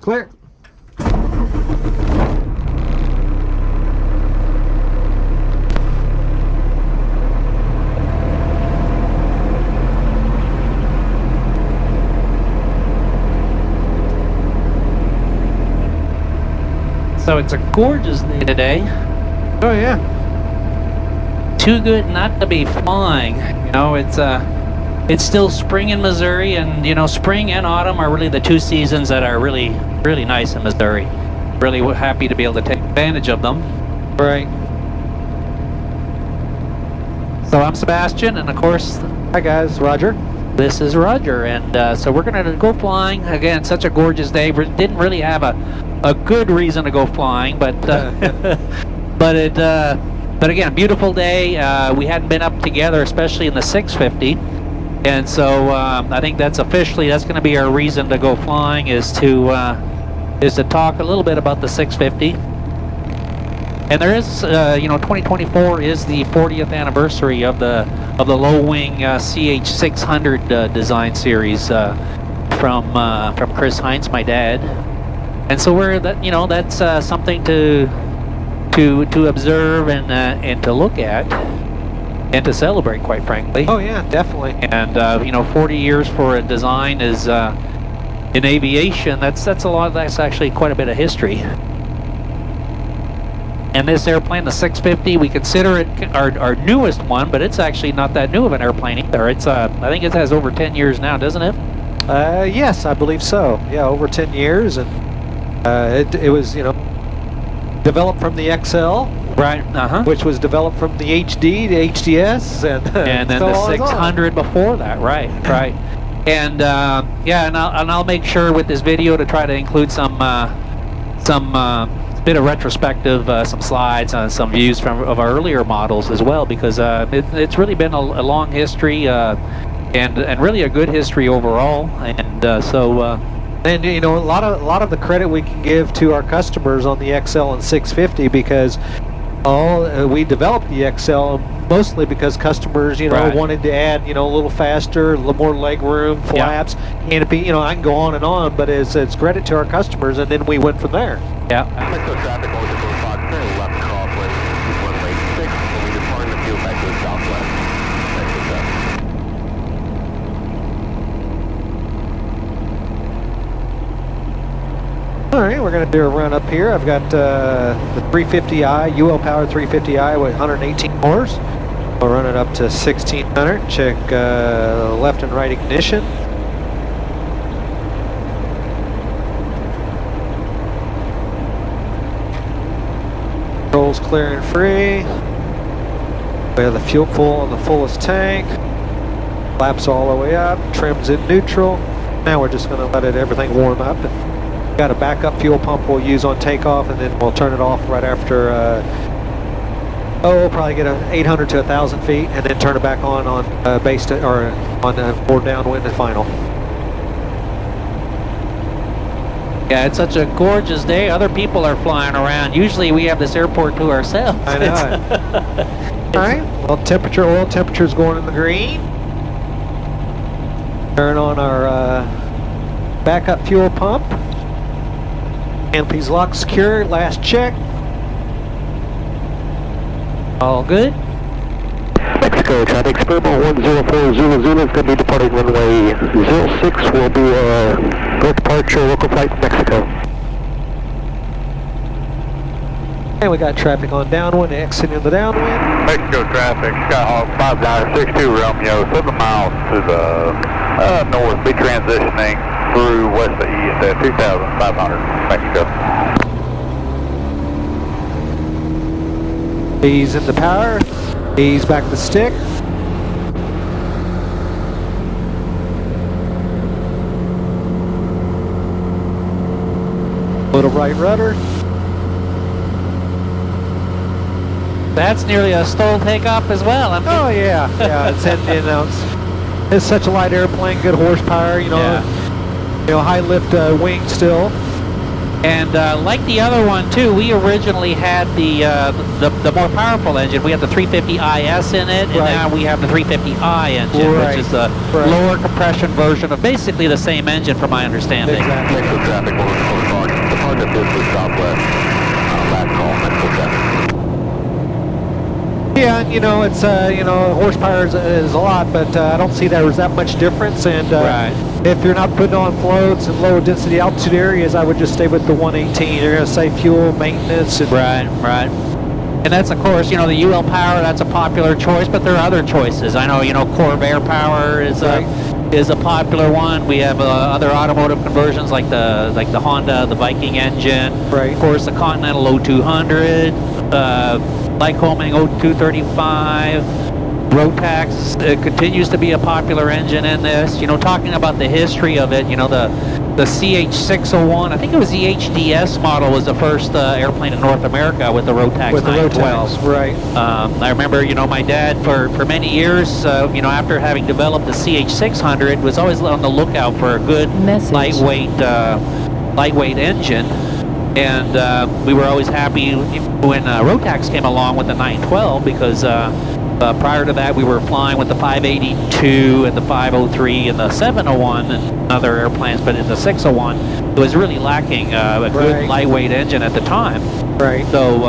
Clear. So it's a gorgeous day today. Oh yeah. Too good not to be flying. You know, it's still spring in Missouri, and you know, spring and autumn are really the two seasons that are really nice in Missouri. Really happy to be able to take advantage of them. Right. So I'm Sebastian, and of course, Hi guys, Roger. this is Roger, and so we're gonna go flying again. Such a gorgeous day. We didn't really have a good reason to go flying, but but again, beautiful day. We hadn't been up together, especially in the 650, and so I think that's going to be our reason to go flying, is to talk a little bit about the 650. And there is, 2024 is the 40th anniversary of the low wing CH 600 design series from Chris Heintz, my dad. And so that's something to observe and to look at and to celebrate, quite frankly. Oh yeah, definitely. And 40 years for a design is in aviation. That's a lot. That's actually quite a bit of history. And this airplane, the 650, we consider it our newest one, but it's actually not that new of an airplane either. It's I think it has over 10 years now, doesn't it? Yes, I believe so. Yeah, over 10 years, and it was developed from the XL, right? Which was developed from the HD to HDS, and then the 600 before that, right? And and I'll make sure with this video to try to include some bit of retrospective, some slides on some views of our earlier models as well, because it's really been a long history, and really a good history overall, and and a lot of the credit we can give to our customers on the XL and 650, because we developed the XL mostly because customers wanted to add a little faster, a little more leg room, flaps, canopy. I can go on, but it's credit to our customers, and then we went from there. Yeah. Mexico traffic over to Fox, turn left crosswind, runway 6, we'll be departing the field back to the southwest. Alright, we're going to do a run up here. I've got the 350i, UL powered 350i with 118 horse. I'll run it up to 1600, check left and right ignition. Controls clear and free. We have the fuel full on the fullest tank. Flaps all the way up, trims in neutral. Now we're just going to let everything warm up. And got a backup fuel pump we'll use on takeoff, and then we'll turn it off right after, we'll probably get 800 to 1,000 feet, and then turn it back on base to, or on more downwind and final. Yeah, it's such a gorgeous day. Other people are flying around. Usually we have this airport to ourselves. I know. All right. Well, oil temperature is going in the green. Turn on our backup fuel pump. Canopy's locked secure. Last check. All good. Mexico traffic, Spurbo 104 Zulu Zulu is going to be departing runway 06. Will be direct departure, local flight to Mexico. And we got traffic on downwind, exiting the downwind. Mexico traffic, Skyhawk 5962 Romeo, 7 miles to the north. Be transitioning through west to east at 2,500 Mexico. Ease into power. Ease back the stick. Little right rudder. That's nearly a stall takeoff as well. Oh yeah, yeah. It's it's such a light airplane, good horsepower. You know, high lift wing still. And like the other one too, we originally had the more powerful engine. We had the 350 IS in it, and now we have the 350i engine, which is the lower compression version of basically the same engine, from my understanding. Exactly. Mexico traffic, the target is the southwest. Last call, Mexico traffic. Yeah, you know, it's horsepower is a lot, but I don't see there's that much difference. And if you're not putting on floats and low density altitude areas, I would just stay with the 118. You're going to save fuel, maintenance. And Right. And that's, of course, the UL Power, that's a popular choice, but there are other choices. I know, Corvair Power is a popular one. We have other automotive conversions like the Honda, the Viking engine. Right. Of course, the Continental O200, Lycoming O235, Rotax continues to be a popular engine in this. Talking about the history of it, the CH601, I think it was the HDS model, was the first airplane in North America with the Rotax 912. Right. I remember, my dad for many years, after having developed the CH600, was always on the lookout for a good lightweight engine. And we were always happy when Rotax came along with the 912, because prior to that we were flying with the 582 and the 503 and the 701 and other airplanes, but in the 601 it was really lacking a good lightweight engine at the time. Right. So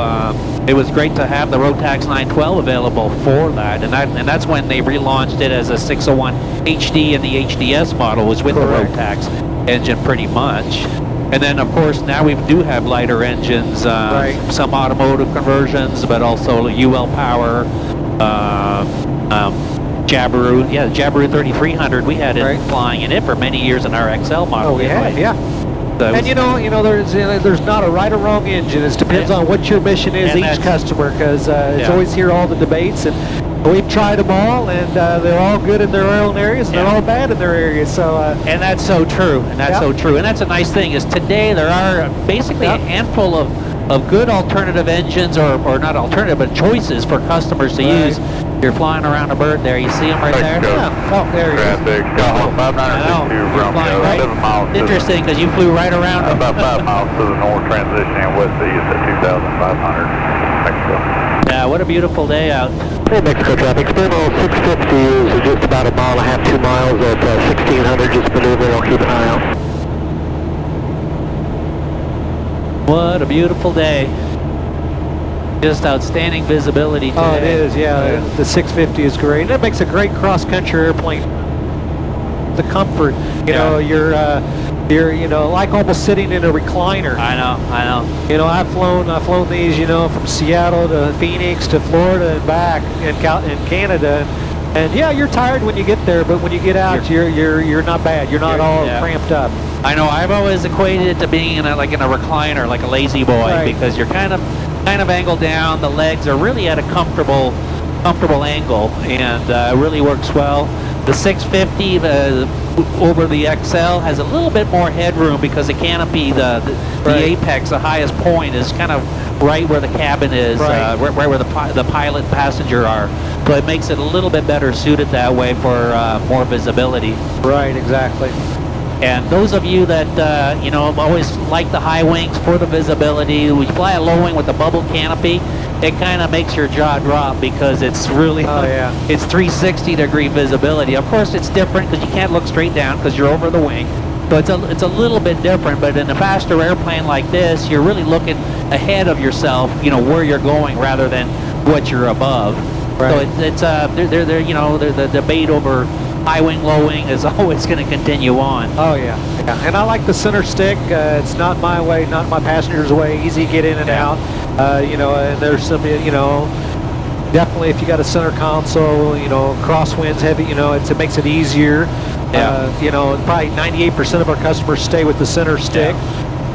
it was great to have the Rotax 912 available for that, and that's when they relaunched it as a 601 HD, and the HDS model was with the Rotax engine pretty much. And then, of course, now we do have lighter engines, some automotive conversions, but also UL Power, Jabiru. Yeah, the Jabiru 3300, we had it flying in it for many years in our XL model. Oh, we had, yeah. So and there's not a right or wrong engine. It depends on what your mission is, each customer, because it's always hear all the debates, and we've tried them all, and they're all good in their own areas, and they're all bad in their areas. So and that's so true, and that's so true, and that's a nice thing, is today there are basically a handful of good alternative engines, or not alternative, but choices for customers to use. You're flying around a bird there. You see them right there? Yeah. Oh, there he is. Traffic, 5962 Romeo, 7 miles. Interesting, because you flew right around. About 5 miles to the north, transitioning west east at 2,500, Mexico. Yeah, what a beautiful day out. Hey, Mexico traffic. Spinball 650 is just about a mile and a half, 2 miles at 1600. Just maneuvering. I'll keep an eye out. What a beautiful day. Just outstanding visibility today. Oh, it is, yeah. The 650 is great. That makes a great cross-country airplane. The comfort, you're like almost sitting in a recliner. I know. I've flown these, from Seattle to Phoenix to Florida and back in Canada, and yeah, you're tired when you get there, but when you get out, you're not bad. You're not all cramped up. I know. I've always equated it to being in a recliner, like a lazy boy, because you're kind of angled down. The legs are really at a comfortable angle, and it really works well. The 650 over the XL has a little bit more headroom, because the canopy, the apex, the highest point, is kind of right where the cabin is, right where the pilot and passenger are. So it makes it a little bit better suited that way for more visibility. Right, exactly. And those of you that always like the high wings for the visibility, we fly a low wing with the bubble canopy. It kind of makes your jaw drop, because it's really it's 360-degree visibility. Of course, it's different because you can't look straight down because you're over the wing. So it's a little bit different. But in a faster airplane like this, you're really looking ahead of yourself, where you're going rather than what you're above. Right. So the debate over high wing, low wing is always going to continue on. Oh yeah. And I like the center stick. It's not my way, not my passenger's way. Easy to get in and out. And there's some, definitely if you got a center console, crosswinds heavy, it makes it easier. Probably 98% of our customers stay with the center stick.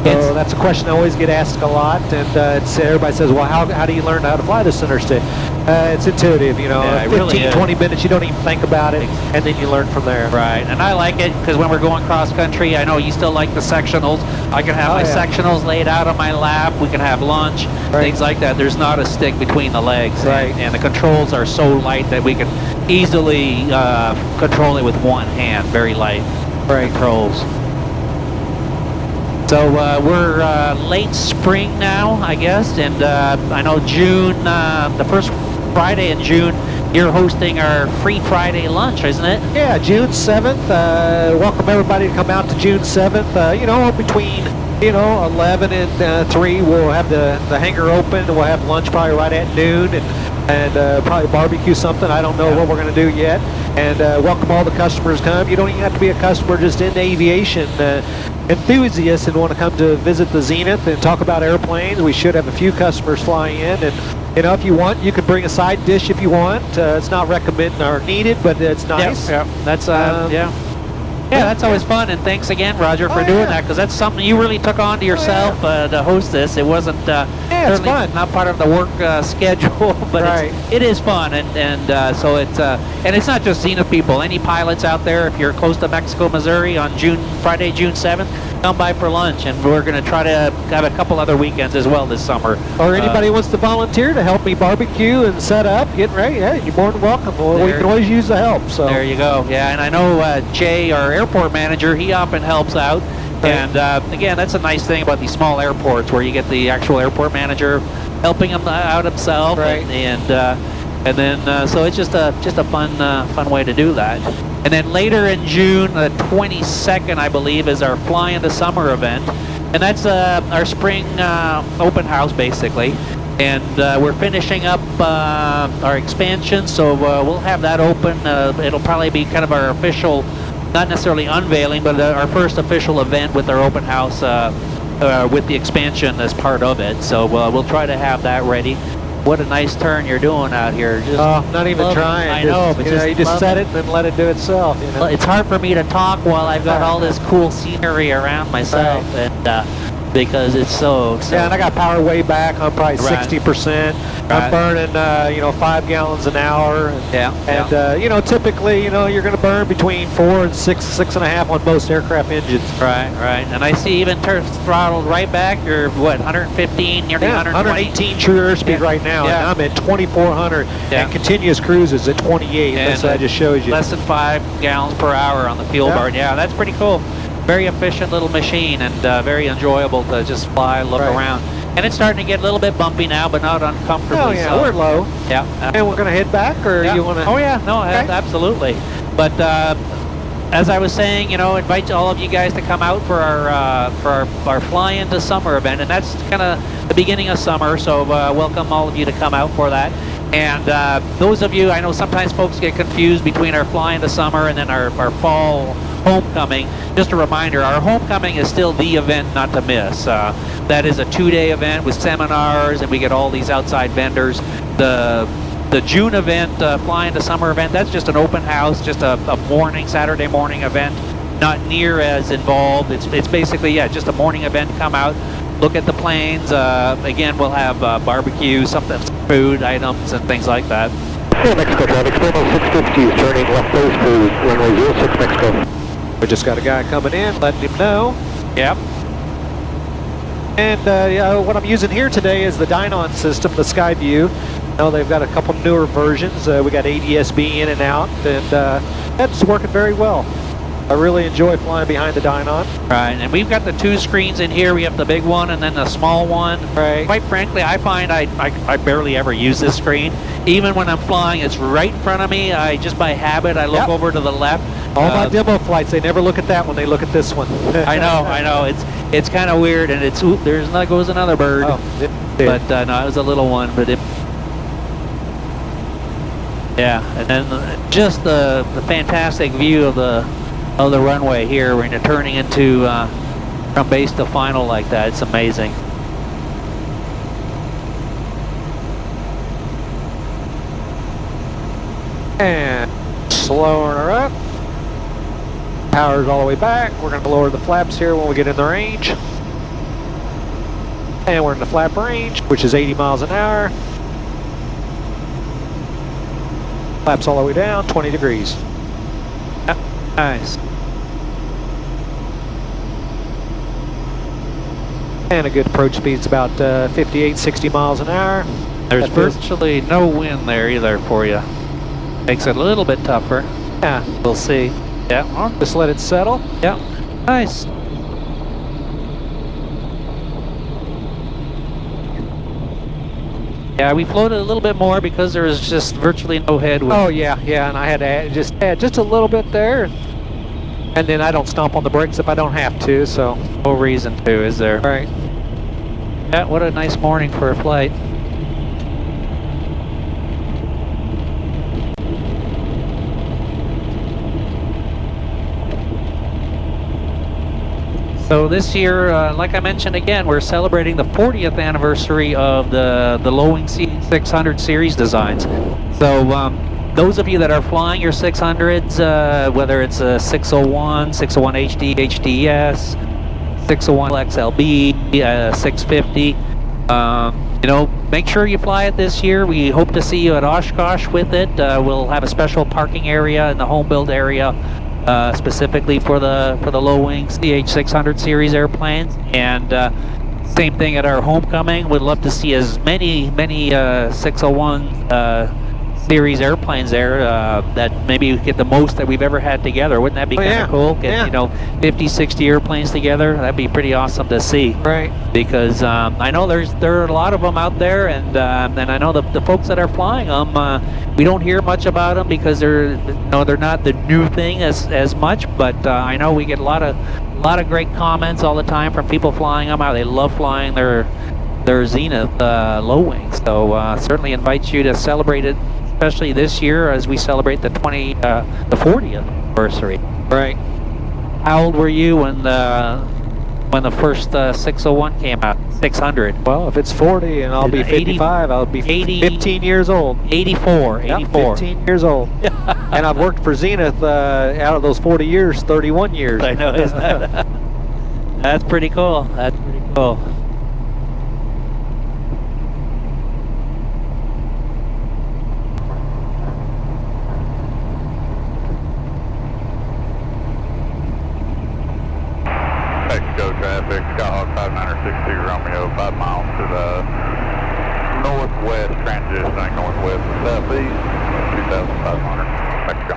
So that's a question I always get asked a lot, and everybody says, well, how do you learn how to fly the center stick? It's intuitive, you know. Yeah, it 15, really is. 20 minutes, you don't even think about it, and then you learn from there. Right, and I like it because when we're going cross country, I know you still like the sectionals. I can have my sectionals laid out on my lap. We can have lunch, things like that. There's not a stick between the legs, and the controls are so light that we can easily control it with one hand. Very light controls. So we're late spring now, I guess, and I know June, the first Friday in June, you're hosting our Free Friday lunch, isn't it? Yeah, June 7th. Welcome everybody to come out to June 7th. You know, between 11 and 3, we'll have the hangar open. We'll have lunch probably right at noon, and probably barbecue something. I don't know what we're going to do yet. And welcome all the customers to come. You don't even have to be a customer, just into aviation enthusiasts and want to come to visit the Zenith and talk about airplanes. We should have a few customers flying in, and if you want, you can bring a side dish if you want. It's not recommended or needed, but it's nice. Yeah, that's that's always fun. And thanks again, Roger, for doing that, because that's something you really took on to yourself to host this. It wasn't it's fun. Not part of the work schedule, but it is fun, and so it's and it's not just Zenith people. Any pilots out there, if you're close to Mexico, Missouri, on Friday, June 7th, come by for lunch, and we're going to try to have a couple other weekends as well this summer. Or anybody wants to volunteer to help me barbecue and set up, get ready, you're more than welcome. We can always use the help. So there you go. Yeah, and I know Jay, our airport manager, he often helps out. And again, that's a nice thing about these small airports, where you get the actual airport manager helping him out himself, and then so it's just a fun way to do that. And then later in June, the 22nd, I believe, is our Fly into Summer event, and that's our spring open house basically. And we're finishing up our expansion, so we'll have that open. It'll probably be kind of our official, not necessarily unveiling, but our first official event with our open house with the expansion as part of it. So we'll try to have that ready. What a nice turn you're doing out here. Just not even trying. I know, but you just set it and then let it do itself. You know? Well, it's hard for me to talk while I've got all this cool scenery around myself, and because it's so. Yeah, and I got power way back. I'm probably 60%. I'm burning 5 gallons an hour. And typically you're going to burn between 4 and 6.5 on most aircraft engines. Right. And I see even throttled right back. You're what, 115, nearly 120? 118 true airspeed right now. And I'm at 2,400, and continuous cruise is at 28. That's what I just showed you. Less than 5 gallons per hour on the fuel bar. Yeah, that's pretty cool. Very efficient little machine, and very enjoyable to just fly, look around. And it's starting to get a little bit bumpy now, but not uncomfortably. Oh yeah, we're low. Yeah. And we're going to head back, or you want to? Oh yeah, no, absolutely. But as I was saying, invite all of you guys to come out for our Fly into Summer event, and that's kind of the beginning of summer. So welcome all of you to come out for that. And those of you, I know sometimes folks get confused between our Fly into Summer and then our fall homecoming. Just a reminder, our homecoming is still the event not to miss. That is a 2-day event with seminars, and we get all these outside vendors. The June event, Fly into Summer event, that's just an open house, just a Saturday morning event, not near as involved. It's basically, just a morning event. Come out, look at the planes. Again, we'll have barbecue, some food items and things like that. Mexico traffic, Spurmo 650, turning left base to runway 06 Mexico. We just got a guy coming in, letting him know. Yep. And what I'm using here today is the Dynon system, the Skyview. They've got a couple newer versions. We got ADS-B in and out, and that's working very well. I really enjoy flying behind the Dynon. Right, and we've got the 2 screens in here. We have the big one and then the small one. Right. Quite frankly, I find I barely ever use this screen. Even when I'm flying, it's right in front of me. Just by habit, I look over to the left. All my demo flights, they never look at that one. They look at this one. I know. It's kind of weird, and there goes another bird. Oh, but no, it was a little one, but and then just the fantastic view of the runway here when you're turning into from base to final like that. It's amazing. And slowing her up. Power's all the way back. We're going to lower the flaps here when we get in the range. And we're in the flap range, which is 80 miles an hour. Flaps all the way down, 20 degrees. Yep, nice. And a good approach speed's about 58, 60 miles an hour. There's That feels- virtually no wind there either for you. Makes it a little bit tougher. Yeah, We'll see. Yeah, well, just let it settle. yeah, nice. Yeah, we floated a little bit more because there was just virtually no headwind. Oh yeah, yeah, and I had to add just a little bit there. And then I don't stomp on the brakes if I don't have to, so. No reason to, is there? Right. Yeah, what a nice morning for a flight. So this year, like I mentioned again, we're celebrating the 40th anniversary of the Low-Wing CH-600 series designs. So those of you that are flying your 600s, whether it's a 601, 601 HD, HDS, 601 XLB, 650, you know, make sure you fly it this year. We hope to see you at Oshkosh with it. We'll have a special parking area in the home build area, specifically for the low-wing CH-600 series airplanes, and same thing at our homecoming. We'd love to see as many 601 series airplanes there, that maybe get the most that we've ever had together. Wouldn't that be kind of cool? Get, you know, 50, 60 airplanes together. That'd be pretty awesome to see. Right. Because I know there are a lot of them out there, and I know the folks that are flying them, we don't hear much about them because they're not the new thing as much. But I know we get a lot of great comments all the time from people flying them. How they love flying their Zenith low wings. So certainly invite you to celebrate it, especially this year as we celebrate the 40th anniversary. Right. How old were you when the first 601 came out? 600. Well, if it's 40 and I'll be 55, I'll be 15 years old. 84. Yep, 84. 15 years old. And I've worked for Zenith out of those 40 years, 31 years. I know, isn't that? That's pretty cool. That's pretty cool. Mexico traffic, Skyhawk 5962 Romeo, 5 miles to the northwest, transitioning northwest to southeast, 2,500, Mexico.